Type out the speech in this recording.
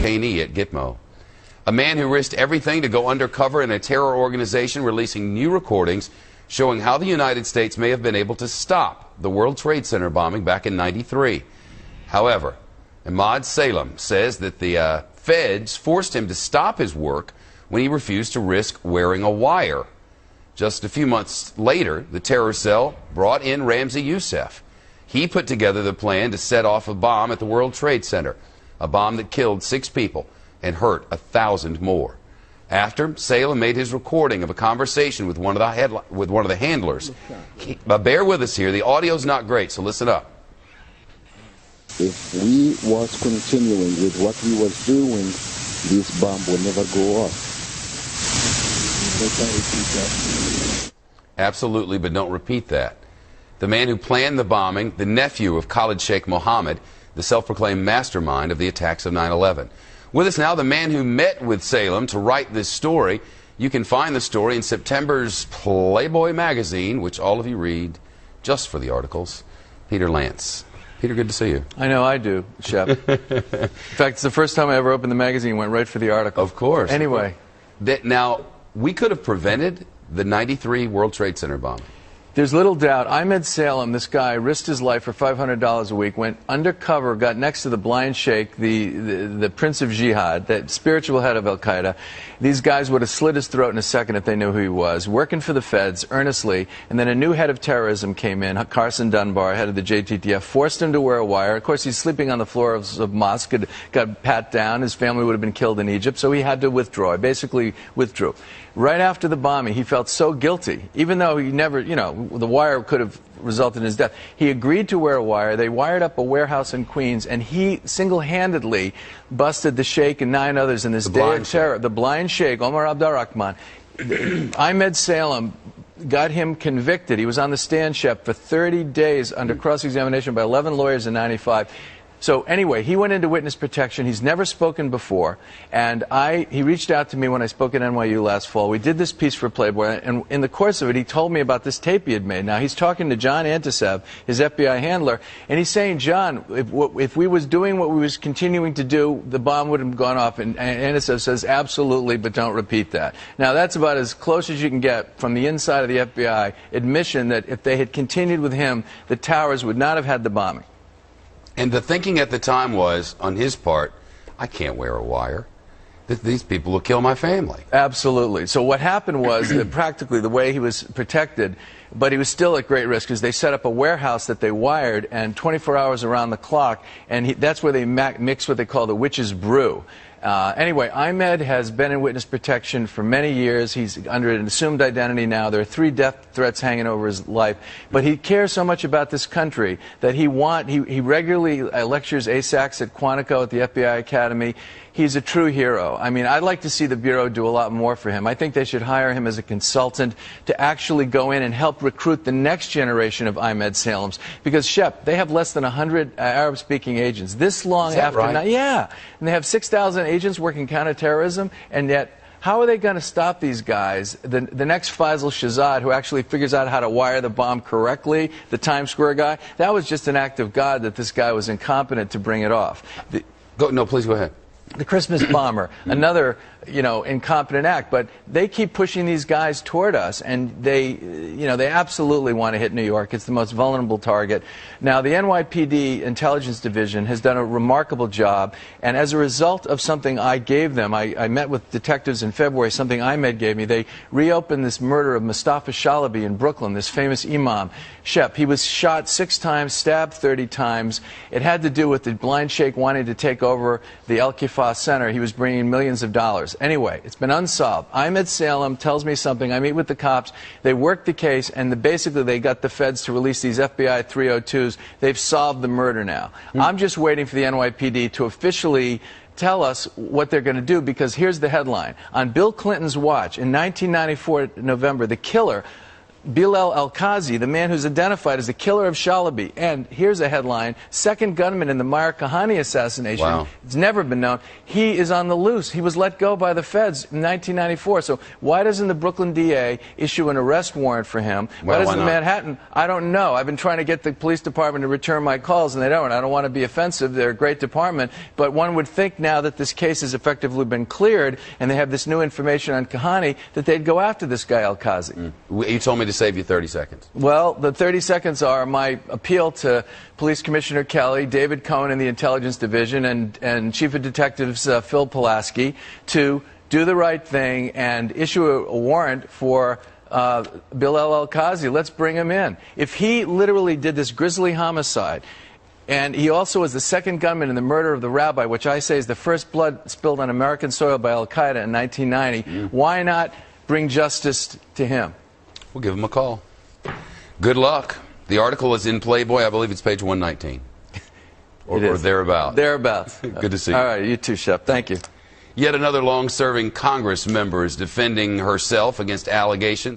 detainee at Gitmo. A man who risked everything to go undercover in a terror organization, releasing new recordings showing how the United States may have been able to stop the World Trade Center bombing back in '93. However, Emad Salem says that the feds forced him to stop his work when he refused to risk wearing a wire. Just a few months later, the terror cell brought in Ramzi Youssef. He put together the plan to set off a bomb at the World Trade Center, a bomb that killed 6 people and hurt 1,000 more. After, Salem made his recording of a conversation with one of the handlers. Bear with us here. The audio's not great, so listen up. If we was continuing with what we was doing, this bomb would never go off. Absolutely, but don't repeat that. The man who planned the bombing, the nephew of Khalid Sheikh Mohammed, the self-proclaimed mastermind of the attacks of 9/11. With us now, the man who met with Salem to write this story. You can find the story in September's Playboy magazine, which all of you read just for the articles. Peter Lance. Peter, good to see you. I know I do, Shep. In fact, it's the first time I ever opened the magazine and went right for the article. Of course. Anyway. Now, we could have prevented the '93 World Trade Center bombing. There's little doubt. Emad Salem, this guy, risked his life for $500 a week, went undercover, got next to the blind sheikh, the Prince of Jihad, that spiritual head of Al-Qaeda. These guys would have slit his throat in a second if they knew who he was, working for the feds earnestly, and then a new head of terrorism came in, Carson Dunbar, head of the JTTF, forced him to wear a wire. Of course, he's sleeping on the floor of a mosque, got pat down. His family would have been killed in Egypt, so he had to withdraw. He basically withdrew. Right after the bombing, he felt so guilty, even though he never, the wire could have resulted in his death. He agreed to wear a wire. They wired up a warehouse in Queens, and he single-handedly busted the sheikh and 9 others in this day of terror. The blind sheikh, Omar Abdurrahman. Emad Salem got him convicted. He was on the stand, Shep, for 30 days under cross-examination by 11 lawyers in '95. So anyway, he went into witness protection. He's never spoken before, and he reached out to me when I spoke at NYU last fall. We did this piece for Playboy, and in the course of it, he told me about this tape he had made. Now, he's talking to John Antisev, his FBI handler, and he's saying, John, if we was doing what we was continuing to do, the bomb would have gone off. And Antisev says, absolutely, but don't repeat that. Now, that's about as close as you can get from the inside of the FBI admission that if they had continued with him, the towers would not have had the bombing. And the thinking at the time was, on his part, I can't wear a wire. These people will kill my family. Absolutely. So what happened was that practically the way he was protected, but he was still at great risk because they set up a warehouse that they wired and 24 hours around the clock, and that's where they mix what they call the witch's brew. Anyway, Emad has been in witness protection for many years. He's under an assumed identity now. There are 3 death threats hanging over his life. But he cares so much about this country that he regularly lectures ASACs at Quantico at the FBI Academy. He's a true hero. I mean, I'd like to see the Bureau do a lot more for him. I think they should hire him as a consultant to actually go in and help recruit the next generation of Emad Salems. Because, Shep, they have less than 100 Arab-speaking agents. This long after... Right? Yeah. And they have 6,000 agents working counterterrorism, and yet... How are they going to stop these guys? The next Faisal Shahzad, who actually figures out how to wire the bomb correctly, the Times Square guy, that was just an act of God that this guy was incompetent to bring it off. No, please go ahead. The Christmas bomber, another, incompetent act. But they keep pushing these guys toward us, and they absolutely want to hit New York. It's the most vulnerable target. Now, the NYPD Intelligence Division has done a remarkable job, and as a result of something I gave them, I met with detectives in February, something Emad gave me, they reopened this murder of Mustafa Shalabi in Brooklyn, this famous imam. Shep, he was shot 6 times, stabbed 30 times. It had to do with the blind sheikh wanting to take over the Al-Kifah Center. He was bringing millions of dollars. Anyway, it's been unsolved. Emad Salem tells me something. I meet with the cops. They worked the case, and basically they got the feds to release these FBI 302s. They've solved the murder now. I'm just waiting for the NYPD to officially tell us what they're going to do, because here's the headline. On Bill Clinton's watch, in 1994 November, the killer Bilal al-Qazi, the man who's identified as the killer of Shalaby. And here's a headline: second gunman in the Meyer Kahane assassination. Wow. It's never been known. He is on the loose. He was let go by the feds in 1994. So why doesn't the Brooklyn DA issue an arrest warrant for him? Well, why doesn't why not? Manhattan? I don't know. I've been trying to get the police department to return my calls, and they don't. I don't want to be offensive. They're a great department. But one would think now that this case has effectively been cleared and they have this new information on Kahane that they'd go after this guy al-Qazi. You told me to save you 30 seconds. Well, the 30 seconds are my appeal to Police Commissioner Kelly, David Cohen in the Intelligence Division, and Chief of Detectives Phil Pulaski to do the right thing and issue a warrant for Bilal al-Qazi. Let's bring him in. If he literally did this grisly homicide, and he also was the second gunman in the murder of the rabbi, which I say is the first blood spilled on American soil by al-Qaeda in 1990, why not bring justice to him? We'll give him a call. Good luck. The article is in Playboy. I believe it's page 119. Or thereabouts. Thereabouts. Good to see you. All right, you too, Shep. Thank you. Yet another long-serving Congress member is defending herself against allegations.